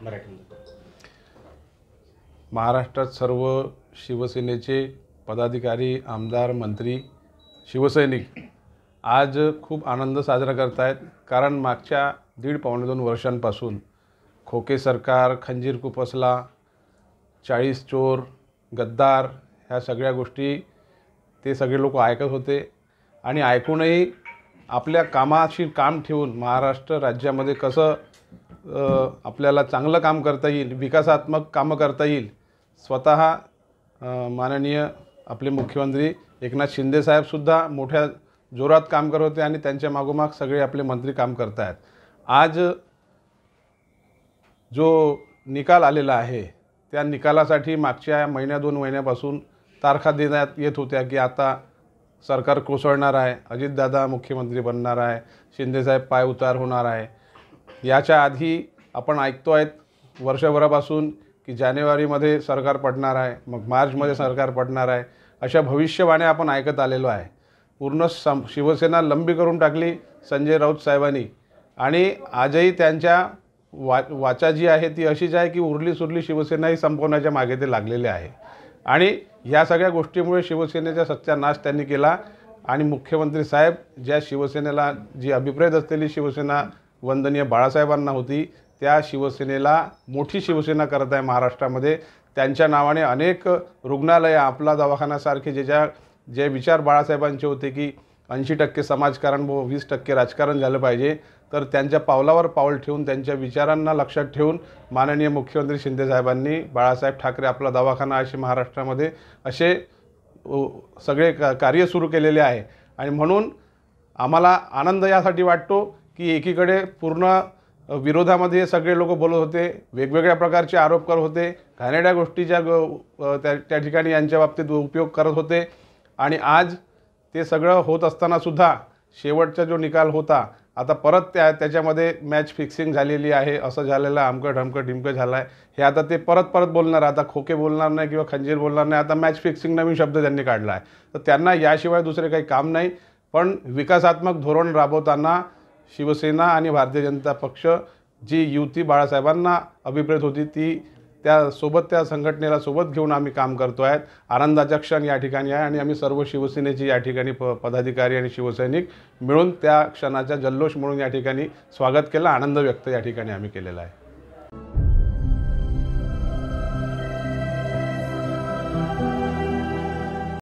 मराठीमध्ये? महाराष्ट्रात सर्व शिवसेनेचे पदाधिकारी, आमदार, मंत्री, शिवसैनिक आज खूप आनंद साजरा करत आहेत. कारण मागच्या 1.5-2 वर्षांपासून खोके सरकार, खंजीर खुपसला, 40 चोर, गद्दार ह्या सगळ्या गोष्टी ते सगळे लोक ऐकत होते आणि ऐकूनही आपल्या कामाशी काम ठेवून महाराष्ट्र राज्यामध्ये कसं आपल्याला चांगलं काम करता येईल, विकासात्मक कामं करता येईल, स्वतः माननीय आपले मुख्यमंत्री एकनाथ शिंदे साहेबसुद्धा मोठ्या जोरात काम करत होते आणि त्यांच्या मागोमाग सगळे आपले मंत्री काम करत आहेत. आज जो निकाल आलेला आहे त्या निकालासाठी मागच्या 1-2 महिन्यापासून तारखा देण्यात येत होत्या की आता सरकार कोसळणार आहे, अजितदादा मुख्यमंत्री बनणार आहे, शिंदेसाहेब पायउतार होणार आहे. याच्या आधी आपण ऐकतो आहेत वर्षभरापासून की जानेवारीमध्ये सरकार पडणार आहे, मग मार्चमध्ये सरकार पडणार आहे, अशा भविष्यवाण्या आपण ऐकत आलेलो आहे. पूर्ण शिवसेना लंबी करून टाकली संजय राऊत साहेबांनी आणि आजही त्यांच्या वाचा जी आहे ती अशीच आहे की उरली सुरली शिवसेनाही संपवण्याच्या मागे ते लागलेले आहे. आणि ह्या सगळ्या गोष्टीमुळे शिवसेनेचा सत्यानाश त्यांनी केला आणि मुख्यमंत्री साहेब ज्या शिवसेनेला जी अभिप्रेत असलेली शिवसेना वंदनीय बाळासाहेबांना होती त्या शिवसेनेला मोठी शिवसेना करत आहे महाराष्ट्रामध्ये. त्यांच्या नावाने अनेक रुग्णालय, आपला दवाखान्यासारखे जे विचार बाळासाहेबांचे होते की 80% समाजकारण व 20% राजकारण झालं पाहिजे, तर त्यांच्या पावलावर पाऊल ठेवून त्यांच्या विचारांना लक्षात ठेवून माननीय मुख्यमंत्री शिंदेसाहेबांनी बाळासाहेब ठाकरे आपला दवाखाना असे महाराष्ट्रामध्ये असे सगळे कार्य सुरू केलेले आहे. आणि म्हणून आम्हाला आनंद यासाठी वाटतो की एकीकडे पूर्ण विरोधामध्ये सगळे लोक बोलत होते, वेगवेगळ्या प्रकारचे आरोप करत होते, घाणेरड्या गोष्टीच्या त्या ठिकाणी यांच्या बाबतीत उपयोग करत होते आणि आज ते सगळं होत असतानासुद्धा शेवटचा जो निकाल होता आता परत त्याच्यामध्ये मॅच फिक्सिंग झालेली आहे, असं झालेलं आहे, अमकं ढमकं ढिमकं झालं आहे. हे आता ते परत बोलणार, आता खोके बोलणार नाही किंवा खंजीर बोलणार नाही, आता मॅच फिक्सिंग नवीन शब्द त्यांनी काढला आहे. तर त्यांना याशिवाय दुसरे काही काम नाही. पण विकासात्मक धोरण राबवताना शिवसेना आणि भारतीय जनता पक्ष जी युती बाळासाहेबांना अभिप्रेत होती ती त्या संघटनेला सोबत घेऊन आम्ही काम करतो आहेत. आनंदाचा क्षण या ठिकाणी आहे आणि आम्ही सर्व शिवसेनेचे या ठिकाणी पदाधिकारी आणि शिवसैनिक मिळून त्या क्षणाचा जल्लोष म्हणून या ठिकाणी स्वागत केलं, आनंद व्यक्त या ठिकाणी आम्ही केलेला आहे.